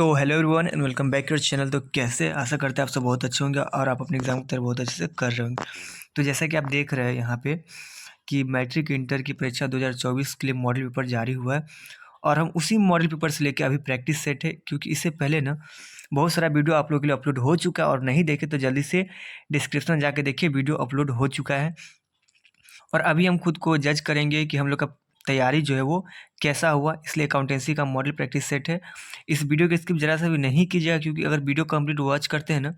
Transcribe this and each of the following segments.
तो hello everyone and welcome back to channel. तो कैसे आशा करते हैं आप सब बहुत अच्छे होंगे और आप अपने एग्जाम की तैयारी बहुत अच्छे से कर रहे होंगे। तो जैसा कि आप देख रहे हैं यहाँ पे कि मैट्रिक इंटर की परीक्षा 2024 के लिए मॉडल पेपर जारी हुआ है और हम उसी मॉडल पेपर से लेकर अभी प्रैक्टिस सेट है, क्योंकि इससे पहले ना बहुत सारा वीडियो आप लोगों के लिए अपलोड हो चुका है और नहीं देखे तो जल्दी से डिस्क्रिप्शन में जाके देखिए, वीडियो अपलोड हो चुका है। और अभी हम खुद को जज करेंगे कि हम लोग का तैयारी जो है वो कैसा हुआ, इसलिए अकाउंटेंसी का मॉडल प्रैक्टिस सेट है। इस वीडियो की स्किप जरा सा भी नहीं कीजिएगा, क्योंकि अगर वीडियो कंप्लीट वॉच करते हैं ना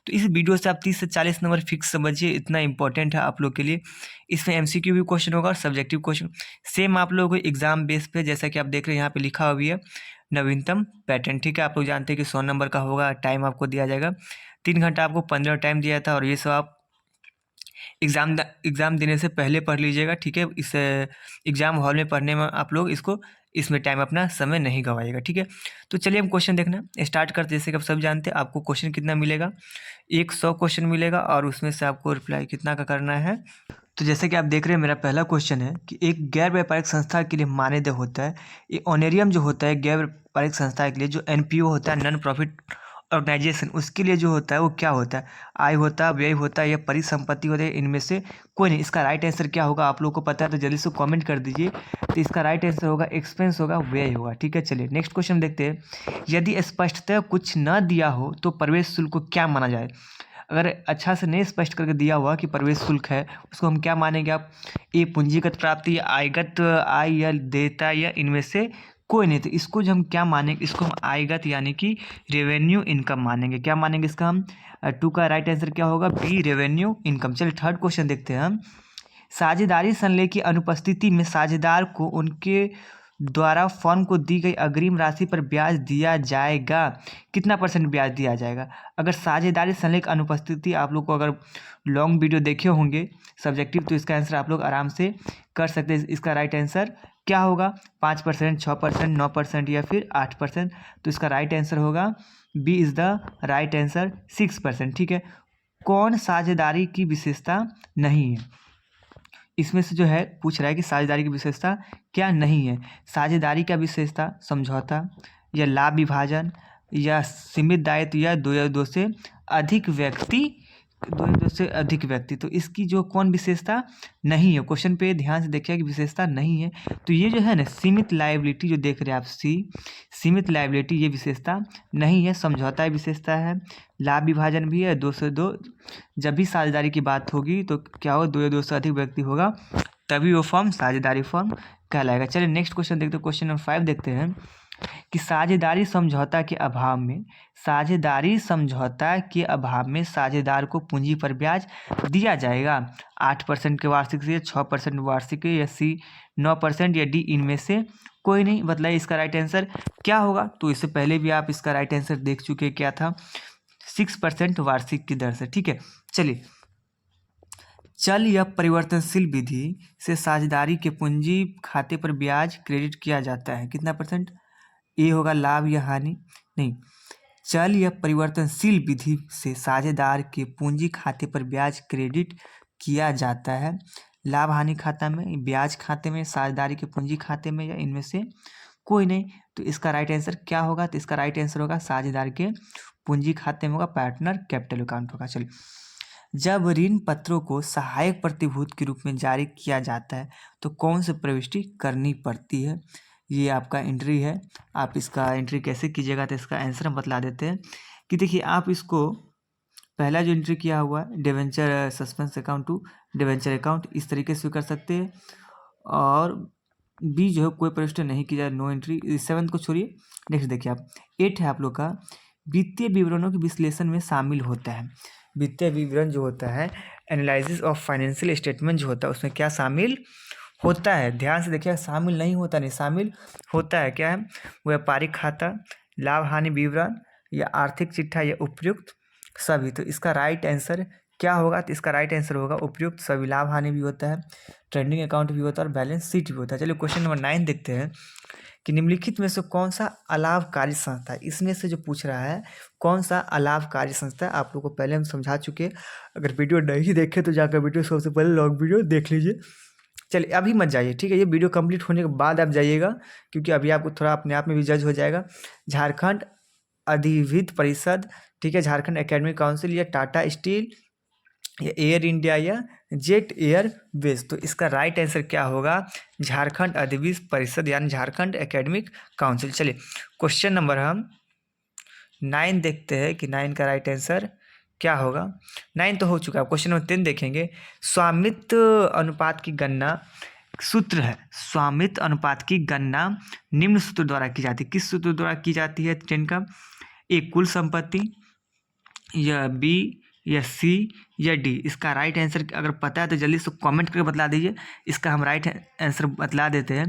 तो इस वीडियो से आप 30 से 40 नंबर फिक्स समझिए, इतना इंपॉर्टेंट है आप लोग के लिए। इसमें एमसीक्यू भी क्वेश्चन होगा और सब्जेक्टिव क्वेश्चन सेम आप लोगों को एग्जाम बेस पे, जैसा कि आप देख रहे हैं यहाँ पे लिखा हुआ भी है नवीनतम पैटर्न। ठीक है, आप लोग जानते हैं कि 100 नंबर का होगा। टाइम आपको दिया जाएगा 3 घंटा, आपको 15 टाइम दिया था और ये सब आप एग्ज़ाम देने से पहले पढ़ लीजिएगा। ठीक है, इस एग्ज़ाम हॉल में पढ़ने में आप लोग इसमें टाइम अपना समय नहीं गवाइएगा। ठीक है, तो चलिए हम क्वेश्चन देखना स्टार्ट करते। जैसे कि आप सब जानते हैं आपको क्वेश्चन कितना मिलेगा, 100 क्वेश्चन मिलेगा और उसमें से आपको रिप्लाई कितना का करना है। तो जैसे कि आप देख रहे हैं, मेरा पहला क्वेश्चन है कि एक गैर व्यापारिक संस्था के लिए मानदेय होता है। ये ऑनरेरियम जो होता है गैर व्यापारिक संस्था के लिए, जो एनपीओ होता है, नॉन प्रॉफिट ऑर्गेनाइजेशन, उसके लिए जो होता है वो क्या होता है? आय होता है, व्यय होता है या परिसंपत्ति होता है? इनमें से कोई नहीं। इसका राइट आंसर क्या होगा आप लोगों को पता है तो जल्दी से कमेंट कर दीजिए। तो इसका राइट आंसर होगा एक्सपेंस होगा, व्यय होगा। ठीक है, चलिए नेक्स्ट क्वेश्चन देखते हैं। यदि स्पष्टतः कुछ न दिया हो तो प्रवेश शुल्क को क्या माना जाए? अगर अच्छा से नहीं स्पष्ट करके दिया हुआ कि प्रवेश शुल्क है, उसको हम क्या मानेंगे आप? ए पूंजीगत प्राप्ति या आयगत आय या देयता या इनमें से कोई नहीं। तो इसको जो हम क्या मानेंगे, इसको हम आयगत यानी कि रेवेन्यू इनकम मानेंगे। क्या मानेंगे इसका हम? टू का राइट आंसर क्या होगा? B, revenue income. चलिए थर्ड क्वेश्चन देखते हैं हम। साझेदारी संलेख की अनुपस्थिति में साझेदार को उनके द्वारा फर्म को दी गई अग्रिम राशि पर ब्याज दिया जाएगा। कितना परसेंट ब्याज दिया जाएगा? अगर साझेदारी संलेख अनुपस्थिति, आप लोग को अगर लॉन्ग वीडियो देखे होंगे सब्जेक्टिव, तो इसका आंसर आप लोग आराम से कर सकते हैं। इसका राइट आंसर क्या होगा? 5%, 6%, 9% या फिर 8%। तो इसका राइट आंसर होगा B is the right answer, 6%। ठीक है, कौन साझेदारी की विशेषता नहीं है? इसमें से जो है पूछ रहा है कि साझेदारी की विशेषता क्या नहीं है। साझेदारी का विशेषता समझौता या लाभ विभाजन या सीमित दायित्व या दो से अधिक व्यक्ति, दो से अधिक व्यक्ति। तो इसकी जो कौन विशेषता नहीं है, क्वेश्चन पे ध्यान से देखिए कि विशेषता नहीं है। तो ये जो है ना सीमित लायबिलिटी जो देख रहे हैं आप, सी सीमित लायबिलिटी, ये विशेषता नहीं है। समझौता विशेषता है, लाभ विभाजन भी है, 2 से 2। जब भी साझेदारी की बात होगी तो क्या हो, 2 या 2 से अधिक व्यक्ति होगा तभी वो फर्म साझेदारी फर्म कहलाएगा। चलिए नेक्स्ट क्वेश्चन देखते हैं। क्वेश्चन नंबर 5 देखते हैं कि साझेदारी समझौता के अभाव में, साझेदारी समझौता के अभाव में साझेदार को पूंजी पर ब्याज दिया जाएगा। 8% के वार्षिक से, 6% वार्षिक या सी 9% या डी इनमें से कोई नहीं। बताइए इसका राइट आंसर क्या होगा? तो इससे पहले भी आप इसका राइट आंसर देख चुके, क्या था? 6% वार्षिक की दर से। ठीक है, चलिए चल या परिवर्तनशील विधि से साझेदारी के पूंजी खाते पर ब्याज क्रेडिट किया जाता है कितना परसेंट? ए होगा लाभ या हानि? नहीं, चल या परिवर्तनशील विधि से साझेदार के पूंजी खाते पर ब्याज क्रेडिट किया जाता है। लाभ हानि खाता में, ब्याज खाते में, साझेदारी के पूंजी खाते में या इनमें से कोई नहीं। तो इसका राइट आंसर क्या होगा? तो इसका राइट आंसर होगा साझेदार के पूंजी खाते में होगा, पार्टनर कैपिटल अकाउंट होगा। चलिए, जब ऋण पत्रों को सहायक प्रतिभूति के रूप में जारी किया जाता है तो कौन सी प्रविष्टि करनी पड़ती है? ये आपका एंट्री है। आप इसका एंट्री कैसे कीजिएगा तो इसका आंसर हम बतला देते हैं कि देखिए, आप इसको पहला जो एंट्री किया हुआ है debenture suspense account to debenture account, इस तरीके से कर सकते हैं। और बी जो है कोई प्रविष्टि नहीं की जाए, नो एंट्री। 7 को छोड़िए, नेक्स्ट देखिए आप 8 है आप लोग का, वित्तीय विवरणों के विश्लेषण में शामिल होता है। वित्तीय विवरण जो होता है, एनालिसिस ऑफ फाइनेंशियल स्टेटमेंट जो होता है, उसमें क्या शामिल होता है? ध्यान से देखिए, शामिल नहीं होता, नहीं शामिल होता है। क्या है? व्यापारिक खाता, लाभ हानि विवरण या आर्थिक चिट्ठा या उपयुक्त सभी। तो इसका राइट आंसर क्या होगा? तो इसका राइट आंसर होगा उपयुक्त सभी। लाभ हानि भी होता है, ट्रेंडिंग अकाउंट भी होता है और बैलेंस शीट भी होता है। चलिए क्वेश्चन नंबर 9 देखते हैं कि निम्नलिखित में से कौन सा अलाभकारी संस्था है? इसमें से जो पूछ रहा है कौन सा अलाभकारी संस्था है, आप लोग को पहले हम समझा चुके। अगर वीडियो नहीं देखे तो जाकर वीडियो सबसे पहले लॉन्ग वीडियो देख लीजिए। चलिए अभी मत जाइए, ठीक है, ये वीडियो कंप्लीट होने के बाद आप जाइएगा, क्योंकि अभी आपको थोड़ा अपने आप में भी जज हो जाएगा। झारखंड अधिविद्य परिषद, ठीक है, झारखंड एकेडमिक काउंसिल, या टाटा स्टील, या एयर इंडिया, या जेट एयरवेज। तो इसका राइट आंसर क्या होगा? झारखंड अधिविद्य परिषद यानी झारखंड एकेडमिक काउंसिल। चलिए क्वेश्चन नंबर हम 9 देखते हैं कि 9 का राइट आंसर क्या होगा। 9 तो हो चुका है, क्वेश्चन नंबर 10 देखेंगे। स्वामित्व अनुपात की गणना सूत्र है, स्वामित्व अनुपात की गणना निम्न सूत्र द्वारा की जाती है। किस सूत्र द्वारा की जाती है 10 का? ए कुल संपत्ति, या बी, या सी, या डी। इसका राइट आंसर अगर पता है तो जल्दी से कमेंट करके बतला दीजिए। इसका हम राइट आंसर बतला देते हैं।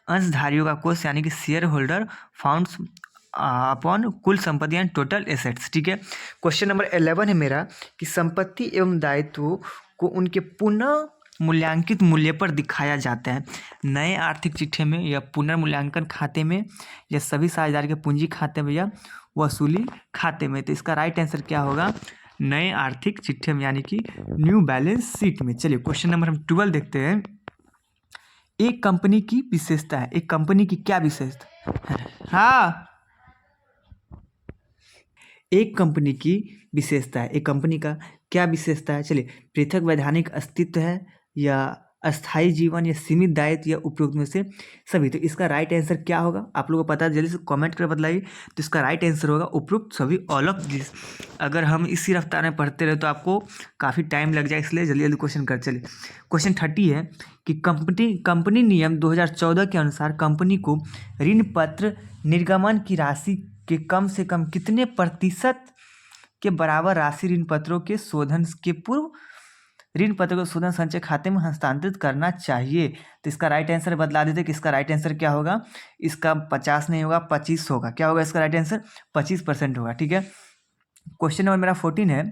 अंशधारियों का कोष यानी कि शेयर होल्डर फाउंड्स अपॉन कुल संपत्ति एंड टोटल एसेट्स, ठीक है। क्वेश्चन नंबर 11 है मेरा कि संपत्ति एवं दायित्व को उनके पुनः मूल्यांकित मूल्य पर दिखाया जाता है नए आर्थिक चिट्ठे में, या पुनर्मूल्यांकन खाते में, या सभी साझेदार के पूंजी खाते में, या वसूली खाते में। तो इसका राइट आंसर क्या होगा? नए आर्थिक चिट्ठे में यानी कि न्यू बैलेंस शीट में। चलिए क्वेश्चन नंबर हम 12 देखते हैं। एक कंपनी की विशेषता है, एक कंपनी की क्या विशेषता है? हाँ, एक कंपनी की विशेषता है, एक कंपनी का क्या विशेषता है? चलिए, पृथक वैधानिक अस्तित्व है, या अस्थायी जीवन, या सीमित दायित्व, या उपयुक्त में से सभी। तो इसका राइट आंसर क्या होगा? आप लोगों को पता है, जल्दी से कमेंट कर बताइए। तो इसका राइट आंसर होगा उपयुक्त सभी, ऑल ऑफ दिस। अगर हम इसी रफ्तार में पढ़ते रहे तो आपको काफ़ी टाइम लग जाए, इसलिए जल्दी जल्दी क्वेश्चन कर चलिए। क्वेश्चन 30 है कि कंपनी नियम 2014 के अनुसार कंपनी को ऋण पत्र निर्गमन की राशि के कम से कम कितने प्रतिशत के बराबर राशि ऋण पत्रों के शोधन के पूर्व ऋण पत्र को शोधन संचय खाते में हस्तांतरित करना चाहिए? तो इसका राइट आंसर बतला देते कि इसका राइट आंसर क्या होगा। इसका 50 नहीं होगा, 25 होगा। क्या होगा इसका राइट आंसर? 25% होगा, ठीक है। क्वेश्चन नंबर मेरा 14 है,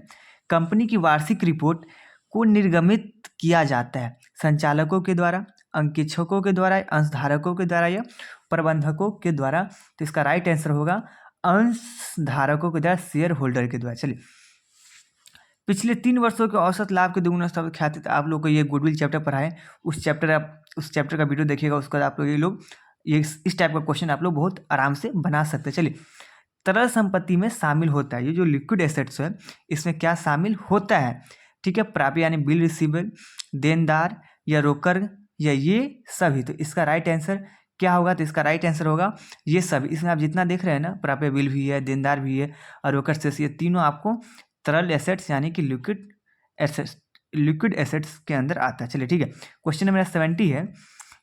कंपनी की वार्षिक रिपोर्ट को निर्गमित किया जाता है संचालकों के द्वारा, अंकेक्षकों के द्वारा, अंशधारकों के द्वारा, या प्रबंधकों के द्वारा? तो इसका राइट आंसर होगा अंशधारकों के द्वारा, शेयर होल्डर के द्वारा। चलिए, पिछले 3 वर्षों के औसत लाभ के दुगुना स्थापित ख्याति। तो आप लोग को ये गुडविल चैप्टर पढ़ाएं, उस चैप्टर का वीडियो देखिएगा, उसके बाद आप लोग ये इस टाइप का क्वेश्चन आप लोग बहुत आराम से बना सकते हैं। चलिए, तरल संपत्ति में शामिल होता है, ये जो लिक्विड एसेट्स है इसमें क्या शामिल होता है? ठीक है, प्राप्य यानी बिल रिसीवेबल, देनदार, या रोकर, या ये सभी। तो इसका राइट आंसर क्या होगा? तो इसका राइट आंसर होगा ये सभी। इसमें आप जितना देख रहे हैं ना, प्राप्य बिल भी है, देनदार भी है, और रोकर शेष, ये तीनों आपको तरल एसेट्स यानी कि लिक्विड एसेट्स के अंदर आता है। चलिए ठीक है, क्वेश्चन नंबर 70 है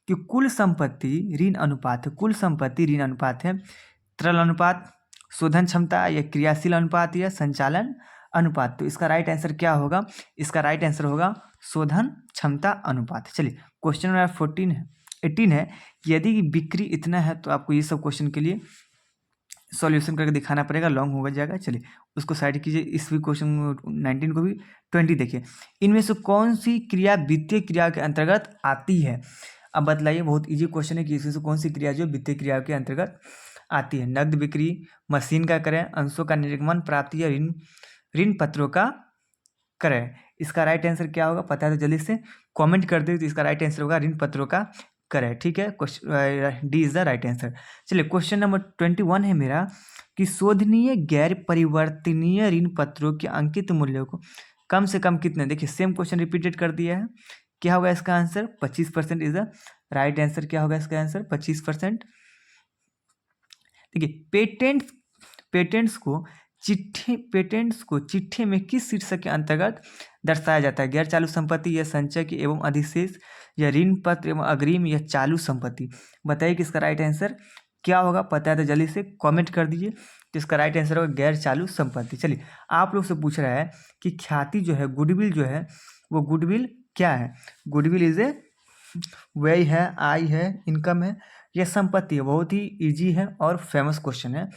कि कुल संपत्ति ऋण अनुपात है, कुल संपत्ति ऋण अनुपात है तरल अनुपात, शोधन क्षमता, या क्रियाशील अनुपात, या संचालन अनुपात। तो इसका राइट आंसर क्या होगा? इसका राइट आंसर होगा शोधन क्षमता अनुपात। चलिए, क्वेश्चन नंबर 18 है कि यदि बिक्री इतना है, तो आपको ये सब क्वेश्चन के लिए सॉल्यूशन करके दिखाना पड़ेगा, लॉन्ग हो जाएगा। चलिए उसको साइड कीजिए। इस भी क्वेश्चन 19 को भी 20 देखिए, इनमें से कौन सी क्रिया वित्तीय क्रिया के अंतर्गत आती है? अब बतलाइए, बहुत इजी क्वेश्चन है कि इसमें से कौन सी क्रिया जो वित्तीय क्रिया के अंतर्गत आती है? नकद बिक्री, मशीन का क्रय, अंशों का निर्गमन, प्राप्ति, या ऋण पत्रों का क्रय। इसका राइट आंसर क्या होगा? पता है तो जल्दी से कमेंट कर दे। तो इसका राइट आंसर होगा ऋण पत्रों का क्रय, ठीक है। Question D is the right answer. चलिए, क्वेश्चन नंबर 21 है मेरा कि शोधनीय गैर परिवर्तनीय ऋण पत्रों के अंकित मूल्यों को कम से कम कितने? देखिए सेम क्वेश्चन रिपीटेड कर दिया है। क्या होगा इसका answer? 25% is the right answer. क्या होगा इसका आंसर? 25%। देखिए, पेटेंट्स को चिट्ठे में किस शीर्षक के अंतर्गत दर्शाया जाता है? गैर चालू संपत्ति, या संचय के एवं अधिशेष, या ऋण पत्र एवं अग्रिम, या चालू संपत्ति? बताइए कि इसका राइट आंसर क्या होगा। पता है तो जल्दी से कमेंट कर दीजिए। तो इसका राइट आंसर होगा गैर चालू संपत्ति। चलिए, आप लोग से पूछ रहा है कि ख्याति जो है, गुडविल जो है, वो गुडविल क्या है? गुडविल इज ए व्यय है, आय है, इनकम है, यह संपत्ति है। बहुत ही इजी है और फेमस क्वेश्चन है।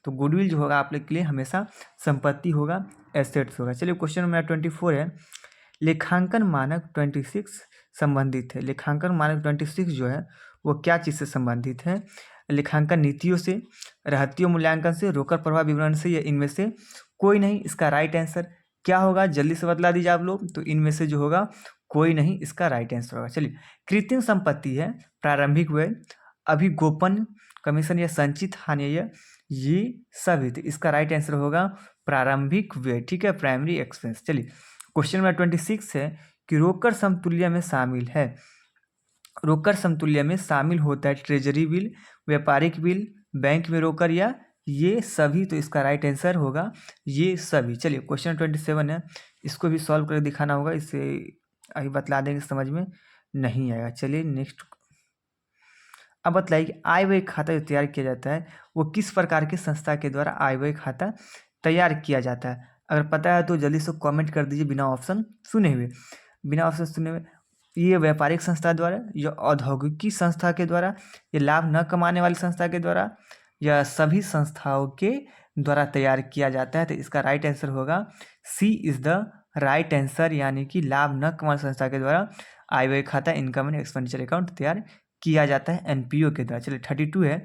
तो गुडविल जो होगा आप लोग के लिए हमेशा संपत्ति होगा, एसेट्स होगा। चलिए, क्वेश्चन नंबर 24 है, लेखांकन मानक 26 संबंधित है। लेखांकन मानक 26 जो है वो क्या चीज़ से संबंधित है? लेखांकन नीतियों से, रहतियों मूल्यांकन से, रोकड़ प्रवाह विवरण से, या इनमें से कोई नहीं? इसका राइट आंसर क्या होगा? जल्दी से बतला दीजिए आप लोग। तो इनमें से जो होगा कोई नहीं, इसका राइट आंसर होगा। चलिए, कृत्रिम संपत्ति है प्रारंभिक व्यय, अभिगोपन, कमीशन, या संचित हानि, ये सभी। तो इसका राइट आंसर होगा प्रारंभिक व्यय, ठीक है, प्राइमरी एक्सपेंस। चलिए क्वेश्चन नंबर 26 है कि रोकड़ समतुल्य में शामिल है। रोकड़ समतुल्य में शामिल होता है ट्रेजरी बिल, व्यापारिक बिल, बैंक में रोकड़ या ये सभी। तो इसका राइट आंसर होगा ये सभी। चलिए क्वेश्चन 27 है, इसको भी सॉल्व करके दिखाना होगा, इसे अभी बतला देंगे, समझ में नहीं आएगा। चलिए नेक्स्ट। अब बताइए कि आय व्यय खाता जो तैयार किया जाता है वो किस प्रकार की संस्था के द्वारा आय व्यय खाता तैयार किया जाता है। अगर पता है तो जल्दी से कमेंट कर दीजिए बिना ऑप्शन सुने हुए। बिना ऑप्शन सुने हुए ये व्यापारिक संस्था द्वारा, या औद्योगिकी संस्था के द्वारा, या लाभ न कमाने वाली संस्था के द्वारा, या सभी संस्थाओं के द्वारा तैयार किया जाता है। तो इसका राइट आंसर होगा सी इज द राइट आंसर, यानी कि लाभ न कमाने संस्था के द्वारा आय व्यय खाता, इनकम एंड एक्सपेंडिचर अकाउंट तैयार किया जाता है एनपीओ के द्वारा। चलिए 32 है,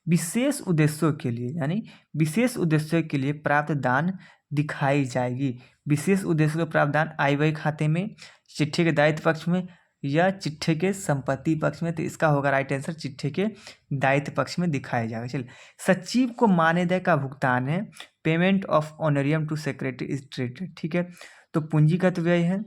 विशेष उद्देश्यों के लिए, यानी विशेष उद्देश्यों के लिए प्राप्त दान दिखाई जाएगी। विशेष उद्देश्यों का प्राप्त दान आय व्यय खाते में, चिट्ठे के दायित्व पक्ष में, या चिट्ठे के संपत्ति पक्ष में। तो इसका होगा राइट आंसर चिट्ठे के दायित्व पक्ष में दिखाया जाएगा। चलिए सचिव को मानदेय का भुगतान है, payment of honorarium to secretary is treated, ठीक है। तो पूंजीगत व्यय है,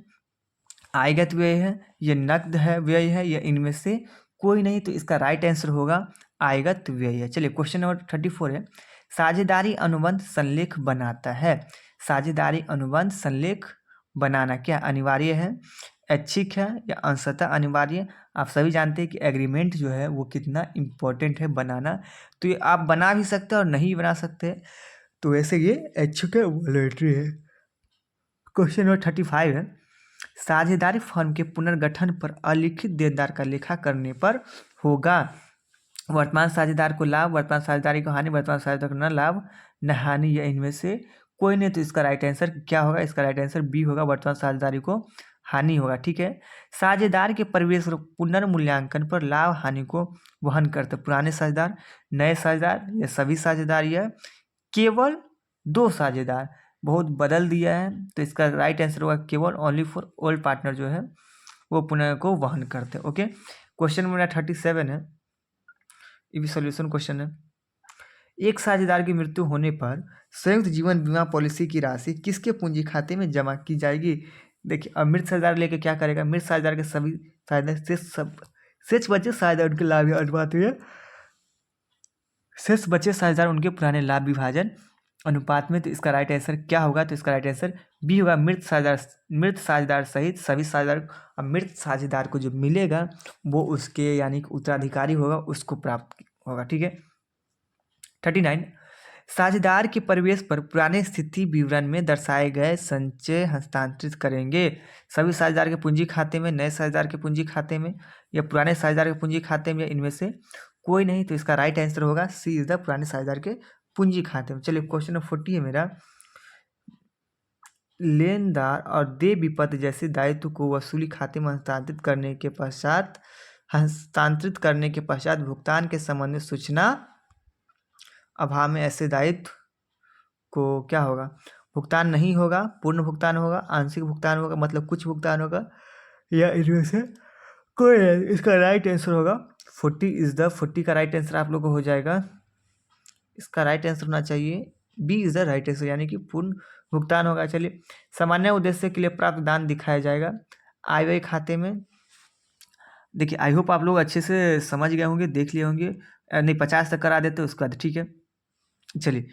आयगत व्यय है, या नकद है व्यय है, या इनमें से कोई नहीं। तो इसका राइट आंसर होगा आयगत व्यय है। चलिए क्वेश्चन नंबर 34 है, साझेदारी अनुबंध संलेख बनाता है। साझेदारी अनुबंध संलेख बनाना क्या अनिवार्य है, ऐच्छिक है, या अंशतः अनिवार्य है। आप सभी जानते हैं कि एग्रीमेंट जो है वो कितना इम्पोर्टेंट है बनाना। तो ये आप बना भी सकते हैं और नहीं बना सकते, तो वैसे ये ऐच्छिक है, वॉलंटरी है। क्वेश्चन नंबर 35 है, साझेदारी फर्म के पुनर्गठन पर अलिखित देनदार का लेखा करने पर होगा। वर्तमान साझेदार को लाभ, वर्तमान साझेदारी को हानि, वर्तमान साझेदार को न लाभ न हानि, या इनमें से कोई नहीं। तो इसका राइट आंसर क्या होगा, इसका राइट आंसर बी होगा, वर्तमान साझेदारी को हानि होगा, ठीक है। साझेदार के परिवेश पुनर्मूल्यांकन पर लाभ हानि को वहन करते पुराने साझेदार, नए साझेदार, या सभी साझेदार, या केवल दो साझेदार। बहुत बदल दिया है, तो इसका राइट आंसर होगा केवल ओनली फॉर ओल्ड पार्टनर जो है वो पुनः को वहन करते हैं। ओके क्वेश्चन नंबर 37 है, ये भी सोल्यूशन क्वेश्चन है। एक साझेदार की मृत्यु होने पर संयुक्त जीवन बीमा पॉलिसी की राशि किसके पूंजी खाते में जमा की जाएगी। देखिए अब मृत साझेदार लेके क्या करेगा, मृत साझेदार के सभी साझेदार शेष बचे साझेदार उनके लाभ अनुपात हुए, शेष बचे साझेदार उनके पुराने लाभ विभाजन अनुपात में। तो इसका राइट आंसर क्या होगा, तो इसका राइट आंसर बी होगा, मृत साझेदार सहित सभी साझेदार। अब मृत साझेदार को जो मिलेगा वो उसके यानी कि उत्तराधिकारी होगा, उसको प्राप्त होगा, ठीक है। 39 साझेदार के परिवेश पर पुराने स्थिति विवरण में दर्शाए गए संचय हस्तांतरित करेंगे। सभी साझेदार के पूंजी खाते में, नए साझेदार के पूंजी खाते में, या पुराने साझेदार के पूंजी खाते में, या इनमें से कोई नहीं। तो इसका राइट आंसर होगा सी इज द पुराने साझेदार के पूंजी खाते में। चलिए क्वेश्चन नंबर 40 है मेरा, लेनदार और देय विपत्र जैसे दायित्व को वसूली खाते में हस्तांतरित करने के पश्चात भुगतान के संबंध में सूचना अभाव में ऐसे दायित्व को क्या होगा, भुगतान नहीं होगा, पूर्ण भुगतान होगा, आंशिक भुगतान होगा, मतलब कुछ भुगतान होगा, या इनमें से कोई नहीं। इसका राइट आंसर होगा 40 का राइट आंसर आप लोग को हो जाएगा। इसका राइट आंसर होना चाहिए B is the right answer, यानी कि पूर्ण भुगतान होगा। चलिए सामान्य उद्देश्य के लिए प्राप्त दान दिखाया जाएगा आय व्यय खाते में। देखिए आई होप आप लोग अच्छे से समझ गए होंगे, देख लिए होंगे, नहीं 50 तक करा देते उसके बाद, ठीक है। चलिए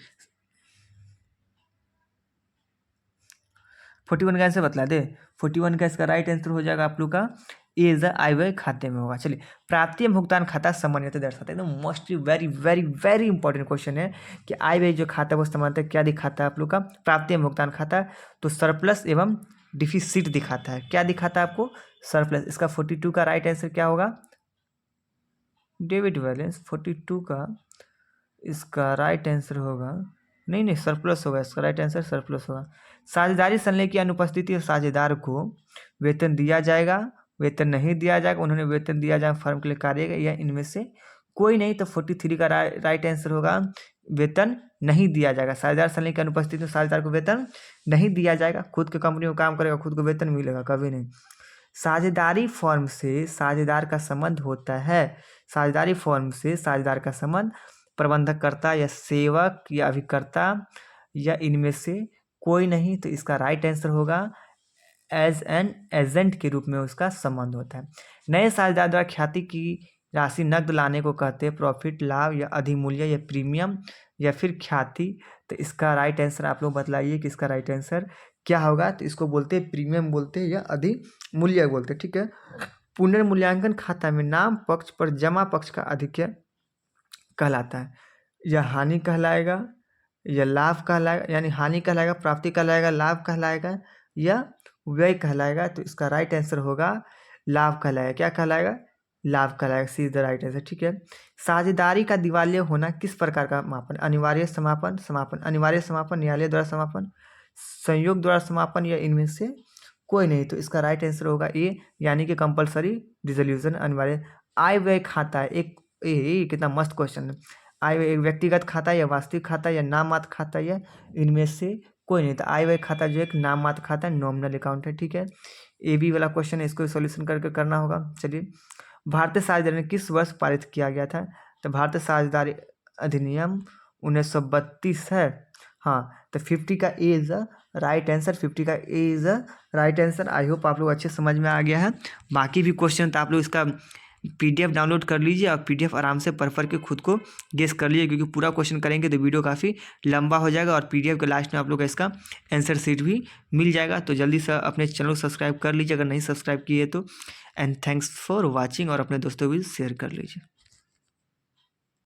41 का आंसर बतला दे। 41 का इसका राइट आंसर हो जाएगा आप लोग का ए इज द आय व्यय खाते में होगा। चलिए प्राप्तिय भुगतान खाता सामान्यतः दर्शाता है, एकदम mostly very very very important question है कि आय व्यय जो खाता है वो सामान्यतः क्या दिखाता है आप लोग का, प्राप्तिय भुगतान खाता। तो सरप्लस एवं डिफिसिट दिखाता है, क्या दिखाता है आपको, सरप्लस। इसका 42 का राइट आंसर क्या होगा, डेबिट बैलेंस। 42 का इसका राइट आंसर होगा नहीं सरप्लस होगा, इसका राइट आंसर सरप्लस होगा। साझेदारी संलेख की अनुपस्थिति और साझेदार को वेतन दिया जाएगा, वेतन नहीं दिया जाएगा, उन्होंने वेतन दिया जाएगा फर्म के लिए कार्य, या इनमें से कोई नहीं। तो 43 का राइट आंसर होगा वेतन नहीं दिया जाएगा। साझेदार संलेख की अनुपस्थिति में साझेदार को वेतन नहीं दिया जाएगा, खुद के कंपनी में काम करेगा, खुद को वेतन मिलेगा, कभी नहीं। साझेदारी फर्म से साझेदार का संबंध होता है, साझेदारी फर्म से साझेदार का संबंध प्रबंधकर्ता या सेवक या अभिकर्ता या इनमें से कोई नहीं। तो इसका राइट आंसर होगा एज एन एजेंट के रूप में उसका संबंध होता है। नए साझेदार द्वारा ख्याति की राशि नकद लाने को कहते हैं प्रॉफिट, लाभ या अधिमूल्य या प्रीमियम या फिर ख्याति। तो इसका राइट आंसर आप लोग बतलाइए कि इसका राइट आंसर क्या होगा। तो इसको बोलते हैं प्रीमियम बोलते हैं या अधिमूल्य बोलते हैं, ठीक है। पुनर्मूल्यांकन खाता में नाम पक्ष पर जमा पक्ष का आधिक्य कहलाता है। यह हानि कहलाएगा या लाभ कहलाएगा, यानी हानि कहलाएगा, प्राप्ति कहलाएगा, लाभ कहलाएगा या व्यय कहलाएगा। तो इसका राइट आंसर होगा लाभ कहलाएगा। क्या कहलाएगा? लाभ कहलाएगा। सी इज द राइट आंसर, ठीक है। साझेदारी का दिवालिया होना किस प्रकार का मापन? अनिवार्य समापन, अनिवार्य समापन, न्यायालय द्वारा समापन, संयोग द्वारा समापन या इनमें से कोई नहीं। तो इसका राइट आंसर होगा ए, यानी कि कंपलसरी डिसोल्यूशन अनिवार्य। आय व्यय खाता है एक, कितना मस्त क्वेश्चन है। आय व्यय एक व्यक्तिगत खाता या वास्तविक खाता या नाम मात्र खाता या इनमें से कोई नहीं। तो आय व्यय खाता जो एक नाम मात्र खाता है, नॉमिनल अकाउंट है, ठीक है। ए बी वाला क्वेश्चन है, इसको सॉल्यूशन करके करना होगा। चलिए, भारतीय साझेदारी किस वर्ष पारित किया गया था? तो भारतीय साझेदारी अधिनियम 1932 है। हाँ, तो 50 का A is the right answer, 50 का A is the right answer. I hope आप लोग अच्छे समझ में आ गया है। बाकी भी क्वेश्चन तो आप लोग इसका PDF डाउनलोड कर लीजिए और PDF आराम से पढ़ के खुद को गेस कर लीजिए, क्योंकि पूरा क्वेश्चन करेंगे तो वीडियो काफ़ी लंबा हो जाएगा और PDF के लास्ट में आप लोग का इसका आंसर शीट भी मिल जाएगा। तो जल्दी से अपने चैनल को सब्सक्राइब कर लीजिए अगर नहीं सब्सक्राइब किए तो। एंड थैंक्स फॉर वाचिंग, और अपने दोस्तों भी शेयर कर लीजिए।